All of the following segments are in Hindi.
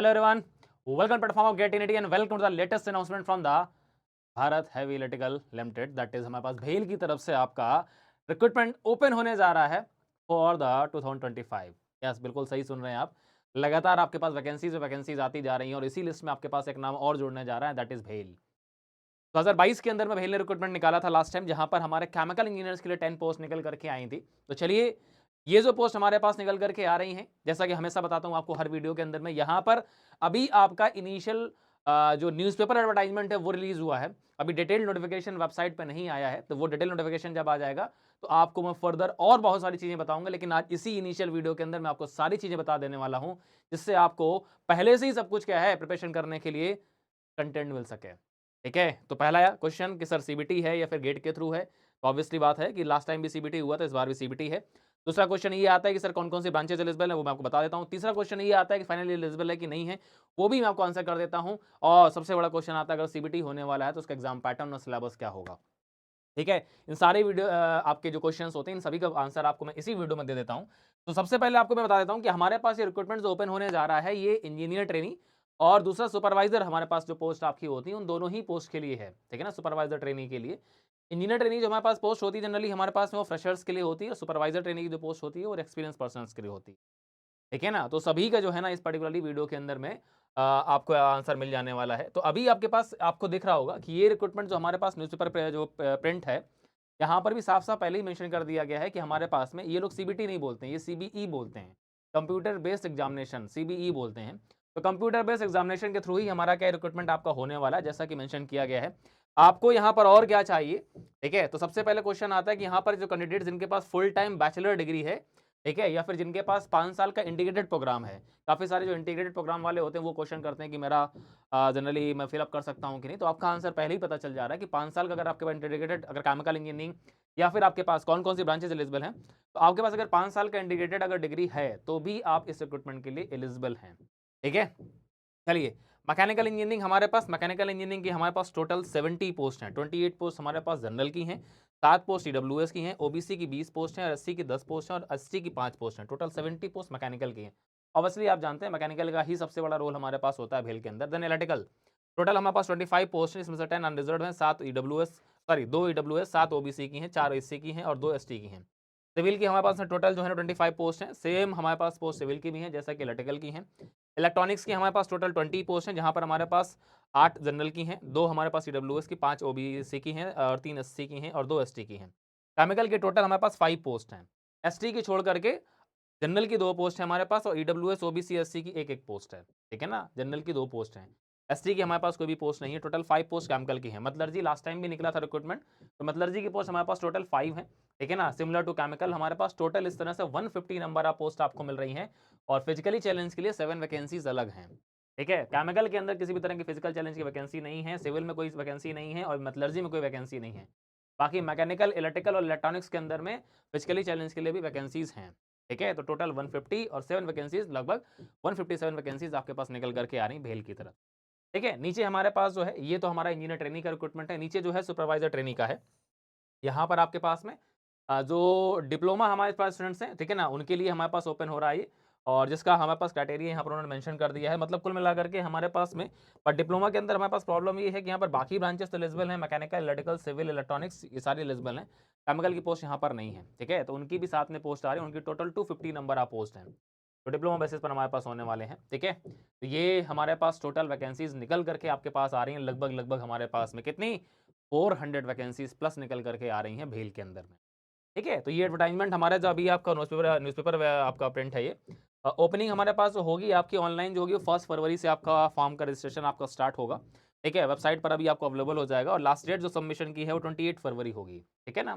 Hello everyone, welcome to platform of Get in India and welcome to the latest announcement from the Bharat heavy electrical limited. That is हमारे पास भेल की तरफ से आपका रिक्रूटमेंट ओपन होने जा रहा है फॉर द 2025। यस, बिल्कुल सही सुन रहे हैं आप। लगातार आपके पास वैकेंसीज आती जा रही हैं और इसी लिस्ट में आपके पास एक नाम और जुड़ने जा रहा है, दैट इज भेल। 2022 के अंदर में भेल ने रिक्रूटमेंट निकाला था लास्ट टाइम, जहां पर हमारे केमिकल इंजीनियर्स के लिए 10 पोस्ट निकल करके आई थी। तो चलिए, ये जो पोस्ट हमारे पास निकल करके आ रही हैं, जैसा कि हमेशा बताता हूं आपको हर वीडियो के अंदर में, यहां पर अभी आपका इनिशियल जो न्यूज़पेपर एडवर्टाइजमेंट है वो रिलीज हुआ है। अभी डिटेल नोटिफिकेशन वेबसाइट पे नहीं आया है, तो वो डिटेल नोटिफिकेशन जब आ जाएगा तो आपको मैं फर्दर और बहुत सारी चीजें बताऊंगा। लेकिन आज इसी इनिशियल वीडियो के अंदर मैं आपको सारी चीजें बता देने वाला हूं, जिससे आपको पहले से ही सब कुछ क्या है प्रिपरेशन करने के लिए कंटेंट मिल सके। ठीक है, तो पहला क्वेश्चन कि सर सीबीटी है या फिर गेट के थ्रू है, तो ऑब्वियसली बात है कि लास्ट टाइम भी सीबीटी हुआ था, इस बार भी सीबीटी है। दूसरा क्वेश्चन ये आता है कि सर कौन कौन सी ब्रांचेज एलिजिबल है, वो मैं आपको बता देता हूँ। तीसरा क्वेश्चन ये आता है कि फाइनली एलिजिबल है कि नहीं है, वो भी मैं आपको आंसर कर देता हूँ। और सबसे बड़ा क्वेश्चन आता है अगर सीबीटी होने वाला है तो उसका एग्जाम पैटर्न और सिलेबस क्या होगा। ठीक है, इन सारे वीडियो आपके जो क्वेश्चंस होते हैं इन सभी का आंसर आपको मैं इसी वीडियो में दे देता हूं। तो सबसे पहले आपको मैं बता देता हूं कि हमारे पास ये रिक्रूटमेंट जो ओपन होने जा रहा है ये इंजीनियर ट्रेनी और दूसरा सुपरवाइजर, हमारे पास जो पोस्ट आपकी होती है उन दोनों ही पोस्ट के लिए है। ठीक है ना, सुपरवाइजर ट्रेनी के लिए। इंजीनियर ट्रेनी जो हमारे पास पोस्ट होती है जनरली हमारे पास में वो फ्रेशर्स के लिए होती है, और सुपरवाइजर ट्रेनी की जो पोस्ट होती है वो एक्सपीरियंस पर्सन के लिए होती है। ठीक है ना, तो सभी का जो है ना इस पर्टिकुलरली वीडियो के अंदर में आपको आंसर मिल जाने वाला है। तो अभी आपके पास आपको दिख रहा होगा कि ये रिक्रूटमेंट जो हमारे पास न्यूज़पेपर पे जो प्रिंट है, यहाँ पर भी साफ साफ पहले ही मेंशन कर दिया गया है कि हमारे पास में ये लोग सीबीटी नहीं बोलते हैं, ये सीबीई बोलते हैं, कंप्यूटर बेस्ड एग्जामिनेशन, सीबीई बोलते हैं। तो कंप्यूटर बेस्ड एग्जामिनेशन के थ्रू ही हमारा क्या रिक्रूटमेंट आपका होने वाला है, जैसा कि मेंशन किया गया है। आपको यहाँ पर और क्या चाहिए। ठीक है, तो सबसे पहले क्वेश्चन आता है कि यहाँ पर जो कैंडिडेट जिनके पास फुल टाइम बैचलर डिग्री है, ठीक है, या फिर जिनके पास 5 साल का इंटीग्रेटेड प्रोग्राम है। काफ़ी सारे जो इंटीग्रेटेड प्रोग्राम वाले होते हैं वो क्वेश्चन करते हैं कि मेरा जनरली मैं फिलअप कर सकता हूँ कि नहीं। तो आपका आंसर पहले ही पता चल जा रहा है कि 5 साल का अगर आपके पास इंटीग्रेटेड अगर केमिकल इंजीनियरिंग या फिर आपके पास कौन कौन सी ब्रांचेज एलिजिबल हैं, तो आपके पास अगर 5 साल का इंटीग्रेटेड अगर डिग्री है तो भी आप इस रिक्रूटमेंट के लिए एलिजिबल हैं। ठीक है, चलिए, मैकेनिकल इंजीनियरिंग हमारे पास, मैकेनिकल इंजीनियरिंग की हमारे पास टोटल 70 पोस्ट हैं। 28 पोस्ट हमारे पास जनरल की हैं, 7 पोस्ट ईडब्ल्यूएस की हैं, ओबीसी की 20 पोस्ट हैं और एससी की 10 पोस्ट हैं और एसटी की 5 पोस्ट हैं। टोटल 70 पोस्ट मैकेनिकल की हैं। ऑब्वियसली आप जानते हैं मैकेनिकल का ही सबसे बड़ा रोल हमारे पास होता है भेल के अंदर। देन इलेक्ट्रिकल टोटल हमारे पास 25 पोस्ट हैं, इसमें से 10 अनरिजर्व हैं, 7 ईडब्ल्यूएस, सॉरी 2 ईडब्ल्यूएस, 7 ओबीसी की हैं, 4 एससी की हैं और 2 एसटी की हैं। सिविल की हमारे पास टोटल जो है 25 पोस्ट हैं, सेम हमारे पास पोस्ट सिविल की भी हैं जैसा कि इलेक्ट्रिकल की हैं। इलेक्ट्रॉनिक्स की हमारे पास टोटल 20 पोस्ट हैं, जहां पर हमारे पास 8 जनरल की हैं, 2 हमारे पास ईडब्ल्यूएस की, 5 ओबीसी की हैं और 3 एससी की हैं और 2 एसटी की हैं। केमिकल के टोटल हमारे पास 5 पोस्ट हैं। एसटी की छोड़ करके जनरल की 2 पोस्ट है हमारे पास और ईडब्ल्यूएस ओबीसी एससी की एक एक पोस्ट है। ठीक है ना, जनरल की 2 पोस्ट हैं, एसटी की हमारे पास कोई भी पोस्ट नहीं है। टोटल 5 पोस्ट केमिकल की है। मेटलर्जी लास्ट टाइम भी निकला था रिक्रूटमेंट, तो मेटलर्जी की पोस्ट हमारे पास टोटल 5 है। ठीक है ना, सिमिलर टू केमिकल हमारे पास टोटल इस तरह से 150 नंबर ऑफ पोस्ट आपको मिल रही हैं और फिजिकली चैलेंज के लिए 7 वैकेंसीज अलग हैं। ठीक है, केमिकल के अंदर किसी भी तरह की फिजिकल चैलेंज की वैकेंसी नहीं है, सिविल में कोई वैकेंसी नहीं है और मेटलर्जी में कोई वैकेंसी नहीं है। बाकी मैकेनिकल, इलेक्ट्रिकल और इलेक्ट्रॉनिक्स के अंदर में फिजिकली चैलेंज के लिए भी वैकेंसीज हैं। ठीक है, तो टोटल 150 और 7 वैकेंसीज, लगभग 157 वैकेंसीज आपके पास निकल करके आ रही भेल की तरफ। ठीक है, नीचे हमारे पास जो है ये तो हमारा इंजीनियर ट्रेनिंग का रिक्रूटमेंट है। नीचे जो है सुपरवाइजर ट्रेनिंग का है। यहाँ पर आपके पास में जो डिप्लोमा हमारे पास स्टूडेंट्स हैं, ठीक है ना, उनके लिए हमारे पास ओपन हो रहा है ये, और जिसका हमारे पास क्राइटेरिया यहाँ पर उन्होंने मेंशन कर दिया है। मतलब कुल मिलाकर के हमारे पास में, पर डिप्लोमा के अंदर हमारे पास प्रॉब्लम ये है कि यहाँ पर बाकी ब्रांचेस तो एलिजिबल हैं, मैकेनिकल, इलेक्ट्रिकल, सिविल, इलेक्ट्रॉनिक्स, ये सारे एलिजिबल हैं। केमिकल की पोस्ट यहाँ पर नहीं है। ठीक है, तो उनकी भी साथ में पोस्ट आ रही है, उनकी टोटल 250 नंबर ऑफ पोस्ट हैं, तो डिप्लोमा बेसिस पर हमारे पास होने वाले हैं। ठीक है, तो ये हमारे पास टोटल वैकेंसीज निकल करके आपके पास आ रही हैं, लगभग लगभग हमारे पास में कितनी 400 वैकेंसीज प्लस निकल करके आ रही हैं भेल के अंदर में। ठीक है, तो ये एडवर्टाइजमेंट हमारा जो अभी आपका न्यूज़पेपर आपका प्रिंट है ये, ओपनिंग हमारे पास होगी आपकी ऑनलाइन जो होगी 1 फरवरी से आपका फॉर्म का रजिस्ट्रेशन आपका स्टार्ट होगा। ठीक है, वेबसाइट पर अभी आपको अवेलेबल हो जाएगा और लास्ट डेट जो सबमिशन की है वो 28 फरवरी होगी। ठीक है ना,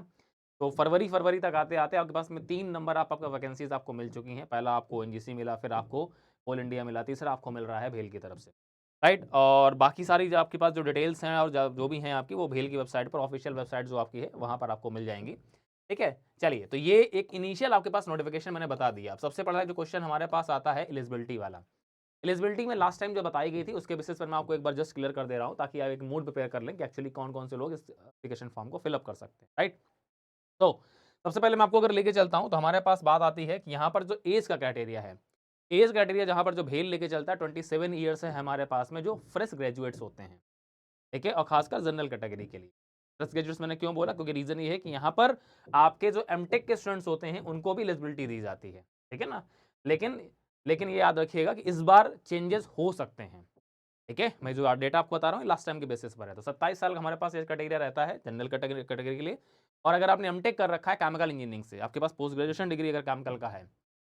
तो फरवरी तक आते आते आपके पास में 3 नंबर आपका वैकेंसीज आपको मिल चुकी हैं। पहला आपको एनजीसी मिला, फिर आपको ऑल इंडिया मिला, तीसरा आपको मिल रहा है भेल की तरफ से। राइट, और बाकी सारी जो आपके पास जो डिटेल्स हैं और जो भी हैं आपकी, वो भेल की वेबसाइट पर, ऑफिशियल वेबसाइट जो आपकी है वहाँ पर आपको मिल जाएंगी। ठीक है, चलिए, तो ये एक इनिशियल आपके पास नोटिफिकेशन मैंने बता दिया। अब सबसे पहला जो क्वेश्चन हमारे पास आता है एलिजिबिलिटी वाला। एलिजिबिलिटी में लास्ट टाइम जो बताई गई थी उसके बेसिस पर मैं आपको एक बार जस्ट क्लियर कर दे रहा हूँ, ताकि आप एक मूड प्रिपेयर कर लें कि एक्चुअली कौन कौन से लोग इस एप्लीकेशन फॉर्म को फिलअप कर सकते हैं। राइट, तो सबसे पहले मैं आपको अगर लेके चलता हूं तो हमारे पास बात आती है कि यहाँ पर जो एज का क्राइटेरिया है, एज क्राइटेरिया जहाँ पर जो भेल लेके चलता है 27 ईयर्स है हमारे पास में जो फ्रेश ग्रेजुएट्स होते हैं, ठीक है, और खासकर जनरल कैटेगरी के लिए। फ्रेश ग्रेजुएट्स मैंने क्यों बोला, क्योंकि रीजन ये है कि यहाँ पर आपके जो एमटेक के स्टूडेंट्स होते हैं उनको भी एलिजिबिलिटी दी जाती है, ठीक है ना। लेकिन लेकिन ये याद रखिएगा कि इस बार चेंजेस हो सकते हैं, ठीक है। मैं जो डेटा आपको बता रहा हूँ लास्ट टाइम के बेसिस पर है। तो 27 साल का हमारे पास एज कैटेगरी रहता है जनरल कैटेगरी के लिए। और अगर आपने एमटेक कर रखा है केमिकल इंजीनियरिंग से, आपके पास पोस्ट ग्रेजुएशन डिग्री अगर केमिकल का है,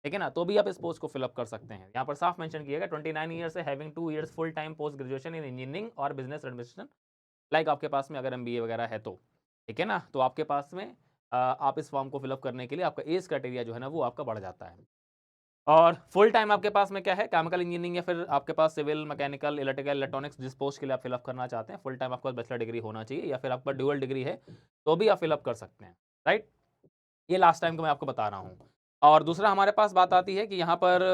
ठीक है ना, तो भी आप इस पोस्ट को फिलअप कर सकते हैं। यहाँ पर साफ मेंशन किएगा 29 ईयर्स से having 2 years full time post graduation in engineering और बिजनेस एडमिनिस्ट्रेशन, लाइक आपके पास में अगर एमबीए वगैरह है तो, ठीक है ना, तो आपके पास में आप इस फॉर्म को फिलअप करने के लिए आपका एज क्राइटेरिया जो है ना वो आपका बढ़ जाता है। और फुल टाइम आपके पास में क्या है, केमिकल इंजीनियरिंग या फिर आपके पास सिविल, मैकेनिकल, इलेक्ट्रिकल, इलेक्ट्रॉनिक्स, जिस पोस्ट के लिए आप फिलअप करना चाहते हैं, फुल टाइम आपके पास बैचलर डिग्री होना चाहिए, या फिर आपका ड्यूअल डिग्री है तो भी आप फिलअप कर सकते हैं, राइट। ये लास्ट टाइम को मैं आपको बता रहा हूँ। और दूसरा हमारे पास बात आती है कि यहाँ पर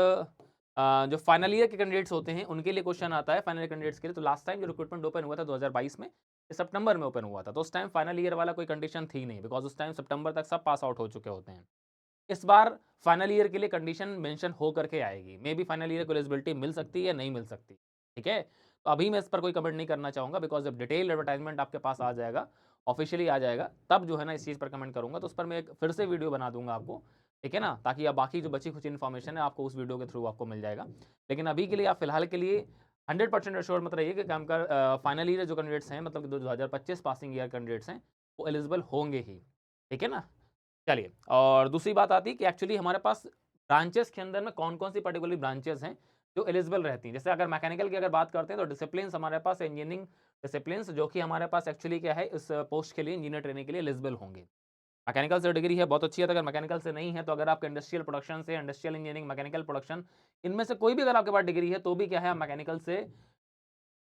जो फाइनल ईयर के कैंडिडेट्स होते हैं उनके लिए क्वेश्चन आता है, फाइनल ईयर कैंडिडेट्स के लिए। तो लास्ट टाइम जो रिक्रूटमेंट ओपन हुआ था 2022 में, सितंबर में ओपन हुआ था, तो उस टाइम फाइनल ईयर वाला कोई कंडीशन थी नहीं, बिकॉज उस टाइम सितंबर तक सब पास आउट हो चुके होते हैं। इस बार फाइनल ईयर के लिए कंडीशन मेंशन हो करके आएगी, मे बी फाइनल ईयर को एलिजिबिलिटी मिल सकती है या नहीं मिल सकती, ठीक है। तो अभी मैं इस पर कोई कमेंट नहीं करना चाहूँगा, बिकॉज जब डिटेल एडवर्टाइजमेंट आपके पास आ जाएगा, ऑफिशियली आ जाएगा, तब जो है ना इस चीज़ पर कमेंट करूँगा। तो उस पर मैं एक फिर से वीडियो बना दूंगा आपको, ठीक है ना, ताकि आप बाकी जो बची कुछ इन्फॉर्मेशन है आपको उस वीडियो के थ्रू आपको मिल जाएगा। लेकिन अभी के लिए आप फिलहाल के लिए 100% एश्योर मत रहिए कि काम का फाइनल ईयर जो कैंडिडेट्स हैं, मतलब 2025 पासिंग ईयर कैंडिडेट्स हैं, वो एलिजिबल होंगे ही, ठीक है ना। चलिए, और दूसरी बात आती है कि एक्चुअली हमारे पास ब्रांचेस के अंदर में कौन कौन सी पर्टिकुलर ब्रांचेस हैं जो एलिजिबल रहती हैं। जैसे अगर मैकेनिकल की अगर बात करते हैं तो डिसिप्लिन हमारे पास इंजीनियरिंग डिसिप्लिन जो कि हमारे पास एक्चुअली क्या है, इस पोस्ट के लिए इंजीनियर ट्रेनिंग के लिए एलिजिबल होंगे। मैकेनिकल से डिग्री है बहुत अच्छी है, तो अगर मैकेनिकल से नहीं है तो अगर आपके इंडस्ट्रियल प्रोडक्शन से, इंडस्ट्रियल इंजीनियरिंग, मैकेनिकल प्रोडक्शन, इनमें से कोई भी अगर आपके पास डिग्री है तो भी क्या है, आप मैकेनिकल से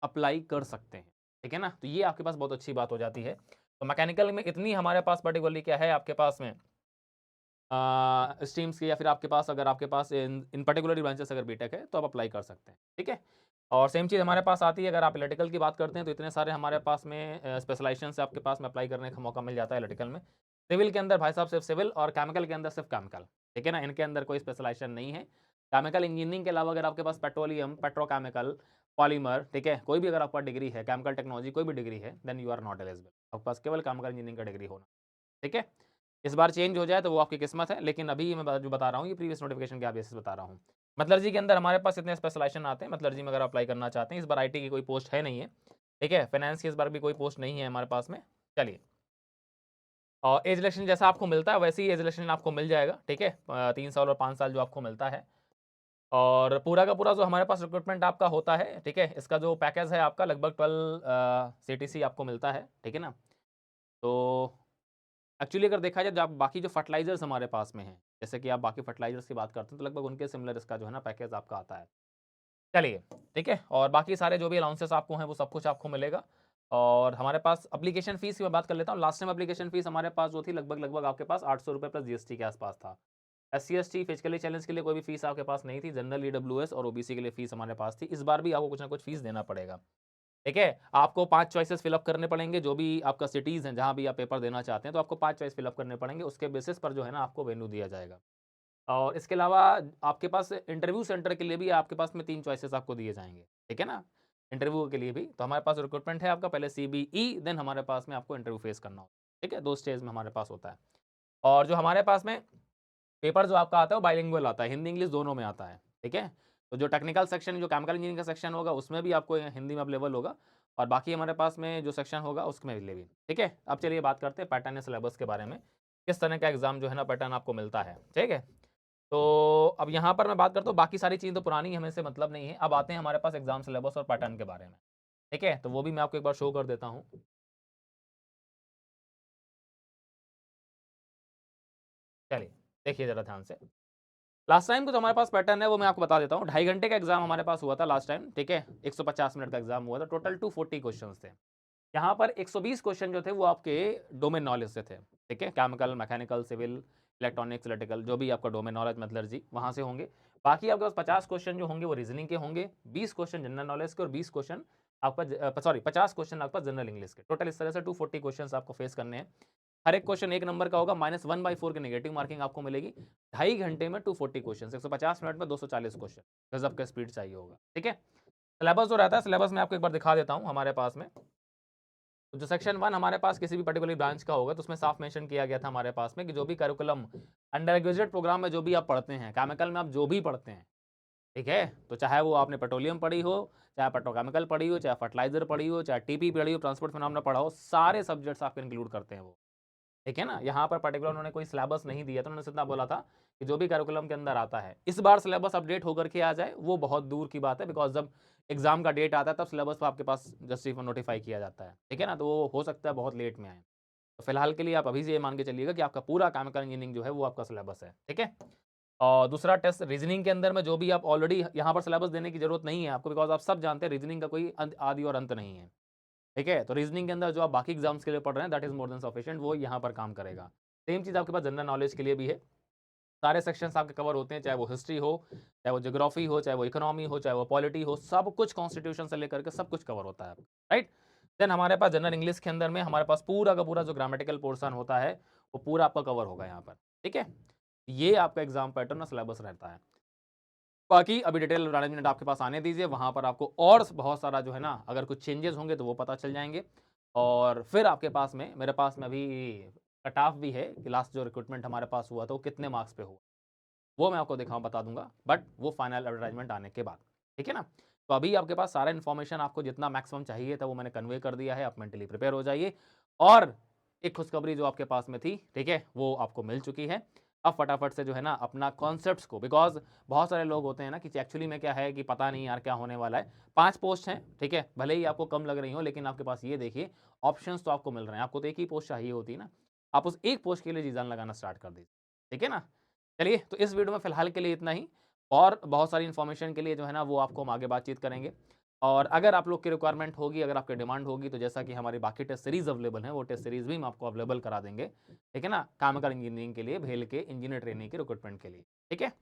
अप्लाई कर सकते हैं, ठीक है ना। तो ये आपके पास बहुत अच्छी बात हो जाती है। तो मैकेनिकल में इतनी हमारे पास पर्टिकुलरली क्या है आपके पास में स्ट्रीम्स की, या फिर आपके पास अगर आपके पास इन पर्टिकुलर ब्रांचेस अगर बीटेक है तो आप अप्लाई कर सकते हैं, ठीक है। और सेम चीज़ हमारे पास आती है अगर आप इलेक्ट्रिकल की बात करते हैं, तो इतने सारे हमारे पास में स्पेशलाइजेशन से आपके पास में अप्लाई करने का मौका मिल जाता है इलेक्ट्रिकल में। सिविल के अंदर भाई साहब सिर्फ सिविल, और केमिकल के अंदर सिर्फ केमिकल, ठीक है ना, इनके अंदर कोई स्पेशलाइजेशन नहीं है। केमिकल इंजीनियरिंग के अलावा अगर आपके पास पेट्रोलियम, पेट्रोकेमिकल, पॉलीमर, ठीक है, कोई भी अगर आपका डिग्री है, केमिकल टेक्नोलॉजी कोई भी डिग्री है, then you are not eligible. आपके पास केवल केमिकल इंजीनियरिंग का डिग्री होना, ठीक है। इस बार चेंज हो जाए तो वो आपकी किस्मत है, लेकिन अभी मैं जो बता रहा हूँ ये प्रीवियस नोटिफिकेशन के बेसिस बता रहा हूँ। मेटलर्जी के अंदर हमारे पास इतने स्पेशलाइजेशन आते हैं, मेटलर्जी में अगर अप्लाई करना चाहते हैं, इस बार आईटी की कोई पोस्ट है नहीं है, ठीक है। फाइनेंस की इस बार भी कोई पोस्ट नहीं है हमारे पास में। चलिए, और एज इलेक्शन जैसा आपको मिलता है वैसे ही एज इलेक्शन आपको मिल जाएगा, ठीक है। 3 साल और 5 साल जो आपको मिलता है, और पूरा का पूरा जो हमारे पास रिक्रूटमेंट आपका होता है, ठीक है, इसका जो पैकेज है आपका लगभग 12 CTC आपको मिलता है, ठीक है ना। तो एक्चुअली अगर देखा जाए, जब बाकी जो फर्टिलाइजर्स हमारे पास में हैं, जैसे कि आप बाकी फर्टिलाइजर्स की बात करते हैं, तो लगभग उनके सिमिलर इसका जो है ना पैकेज आपका आता है। चलिए, ठीक है, और बाकी सारे जो भी अलाउंसेस आपको हैं वो सब कुछ आपको मिलेगा। और हमारे पास एप्लीकेशन फीस की मैं बात कर लेता हूँ। लास्ट टाइम एप्लीकेशन फीस हमारे पास जो थी लगभग लगभग आपके पास 800 रुपये प्लस जीएसटी के आसपास था। SC ST फिजिकली चैलेंज के लिए कोई भी फीस आपके पास नहीं थी। जनरल EWS और OBC के लिए फीस हमारे पास थी। इस बार भी आपको कुछ ना कुछ फीस देना पड़ेगा, ठीक है। आपको 5 चॉइसेस फिलअप करने पड़ेंगे, जो भी आपका सिटीज़ हैं जहाँ भी आप पेपर देना चाहते हैं, तो आपको 5 चॉइस फिलअप करने पड़ेंगे। उसके बेसिस पर जो है ना आपको वेन्यू दिया जाएगा। और इसके अलावा आपके पास इंटरव्यू सेंटर के लिए भी आपके पास में 3 चॉइसेस आपको दिए जाएंगे, ठीक है ना। इंटरव्यू के लिए भी तो हमारे पास रिक्रूटमेंट है आपका, पहले CBE, देन हमारे पास में आपको इंटरव्यू फेस करना होता है, ठीक है। 2 स्टेज में हमारे पास होता है। और जो हमारे पास में पेपर जो आपका आता है वो बाइलिंगुअल आता है, हिंदी इंग्लिश दोनों में आता है, ठीक है। तो जो टेक्निकल सेक्शन, जो केमिकल इंजीनियरिंग का सेक्शन होगा उसमें भी आपको हिंदी में अवेलेबल होगा, और बाकी हमारे पास में जो सेक्शन होगा उसमें भी, ठीक है। अब चलिए बात करते हैं पैटर्न या सिलेबस के बारे में, किस तरह का एग्जाम जो है ना पैटर्न आपको मिलता है, ठीक है। तो अब यहाँ पर मैं बात करता हूँ, बाकी सारी चीज़ें तो पुरानी हमें से मतलब नहीं है। अब आते हैं हमारे पास एग्जाम सिलेबस और पैटर्न के बारे में, ठीक है। तो वो भी मैं आपको एक बार शो कर देता हूँ। चलिए, देखिए जरा ध्यान से। लास्ट टाइम का जो हमारे पास पैटर्न है वो मैं आपको बता देता हूँ। 2.5 घंटे का एग्जाम हमारे पास हुआ था लास्ट टाइम, ठीक है। 150 मिनट का एग्जाम हुआ था, टोटल 240 क्वेश्चन थे। यहाँ पर 120 क्वेश्चन जो थे वो आपके डोमेन नॉलेज से थे, ठीक है। Chemical, mechanical, civil, electronics, electrical, जो भी आपका डोमेन नॉलेज मेथलर्जी वहाँ से होंगे। बाकी आपके पास 50 क्वेश्चन जो होंगे वो रीजनिंग के होंगे, 20 क्वेश्चन जनरल नॉलेज के, और 20 क्वेश्चन आपका 50 क्वेश्चन आपका जनरल इंग्लिश के। टोटल इस तरह से 240 क्वेश्चन आपको फेस करने हैं। हर एक क्वेश्चन 1 नंबर का होगा, -1/4 की नेगेटिव मार्किंग आपको मिलेगी। 2.5 घंटे में 240 क्वेश्चन, 150 मिनट में 240 क्वेश्चन, गजब का स्पीड चाहिए होगा, ठीक है। सिलेबस जो रहता है, सिलेबस मैं आपको एक बार दिखा देता हूँ हमारे पास में। तो जो सेक्शन 1 हमारे पास किसी भी पर्टिकुलर ब्रांच का होगा, तो उसमें साफ मेंशन किया गया था हमारे पास में कि जो भी करिकुलम अंडर ग्रेजुएट प्रोग्राम में जो भी आप पढ़ते हैं, केमिकल में आप जो भी पढ़ते हैं, ठीक है, तो चाहे वो आपने पेट्रोलियम पढ़ी हो, चाहे पेट्रोकेमिकल पढ़ी हो, चाहे फर्टिलाइजर पढ़ी हो, चाहे टीपी पढ़ी हो, ट्रांसपोर्ट फिनोमेना पढ़ा हो, सारे सब्जेक्ट्स आपके इंक्लूड करते हैं वो, ठीक है ना। यहाँ पर पर्टिकुलर उन्होंने कोई सिलेबस नहीं दिया था, उन्होंने सिर्फ इतना बोला था कि जो भी करिकुलम के अंदर आता है, इस बार सिलेबस अपडेट होकर के आ जाए, वो बहुत दूर की बात है, बिकॉज जब एग्जाम का डेट आता है तब सिलेबस तो आपके पास जस्टिफाई नोटिफाई किया जाता है, ठीक है ना, तो वो हो सकता है बहुत लेट में आए। तो फिलहाल के लिए आप अभी से ये मान के चलिएगा कि आपका पूरा केमिकल इंजीनियरिंग जो है वो आपका सिलेबस है, ठीक है। और दूसरा टेस्ट रीजनिंग के अंदर में जो भी आप ऑलरेडी यहाँ पर सिलेबस देने की जरूरत नहीं है आपको, बिकॉज आप सब जानते हैं रीजनिंग का कोई आदि और अंत नहीं है, ठीक है। तो रीजनिंग के अंदर जो आप बाकी एग्जाम्स के लिए पढ़ रहे हैं, that is more than sufficient, वो यहाँ पर काम करेगा। सेम चीज़ आपके पास जनरल नॉलेज के लिए भी है, सारे सेक्शंस आपके कवर होते हैं, चाहे वो हिस्ट्री हो, चाहे वो ज्योग्राफी हो, चाहे वो इकोनॉमी हो, चाहे वो पॉलिटी हो, सब कुछ कॉन्स्टिट्यूशन से लेकर के सब कुछ कवर होता है, राइट। देन हमारे पास जनरल इंग्लिश के अंदर में हमारे पास पूरा का पूरा जो ग्रामेटिकल पोर्शन होता है वो पूरा आपका कवर होगा यहाँ पर, ठीक है। ये आपका एग्जाम पैटर्न और सिलेबस रहता है। बाकी अभी डिटेल मैनेजमेंट आपके पास आने दीजिए, वहाँ पर आपको और बहुत सारा जो है ना, अगर कुछ चेंजेस होंगे तो वो पता चल जाएंगे। और फिर आपके पास में, मेरे पास में अभी कट ऑफ भी है कि लास्ट जो रिक्रूटमेंट हमारे पास हुआ था वो कितने मार्क्स पे हुआ, वो मैं आपको बता दूंगा, बट वो फाइनल एडवर्टाइजमेंट आने के बाद, ठीक है ना। तो अभी आपके पास सारा इन्फॉर्मेशन आपको जितना मैक्सिमम चाहिए था वो मैंने कन्वे कर दिया है, आप मेंटली प्रिपेयर हो जाइए। और एक खुशखबरी जो आपके पास में थी, ठीक है, वो आपको मिल चुकी है। अब फटाफट से जो है ना अपना कॉन्सेप्ट्स को, बिकॉज बहुत सारे लोग होते हैं ना कि एक्चुअली में क्या है कि पता नहीं यार क्या होने वाला है। 5 पोस्ट हैं, ठीक है, भले ही आपको कम लग रही हो, लेकिन आपके पास ये देखिए ऑप्शंस तो आपको मिल रहे हैं। आपको तो एक ही पोस्ट चाहिए होती है ना, आप उस एक पोस्ट के लिए जी जान लगाना स्टार्ट कर दीजिए, ठीक है ना। चलिए, तो इस वीडियो में फिलहाल के लिए इतना ही, और बहुत सारी इन्फॉर्मेशन के लिए जो है ना वो आपको हम आगे बातचीत करेंगे। और अगर आप लोग की रिक्वायरमेंट होगी, अगर आपकी डिमांड होगी, तो जैसा कि हमारी बाकी टेस्ट सीरीज अवेलेबल है, वो टेस्ट सीरीज भी हम आपको अवेलेबल करा देंगे, ठीक है ना, केमिकल इंजीनियरिंग के लिए, भेल के इंजीनियर ट्रेनिंग के रिक्रूटमेंट के लिए, ठीक है।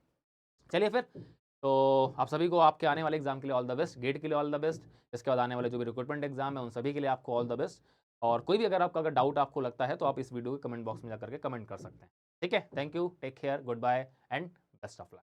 चलिए फिर, तो आप सभी को आपके आने वाले एग्जाम के लिए ऑल द बेस्ट, गेट के लिए ऑल द बेस्ट, इसके बाद आने वाले जो भी रिक्रूटमेंट एग्जाम है उन सभी के लिए आपको ऑल द बेस्ट। और कोई भी अगर आपका अगर डाउट आपको लगता है तो आप इस वीडियो के कमेंट बॉक्स में जाकर के कमेंट कर सकते हैं, ठीक है। Thank you, take care, goodbye and best of luck.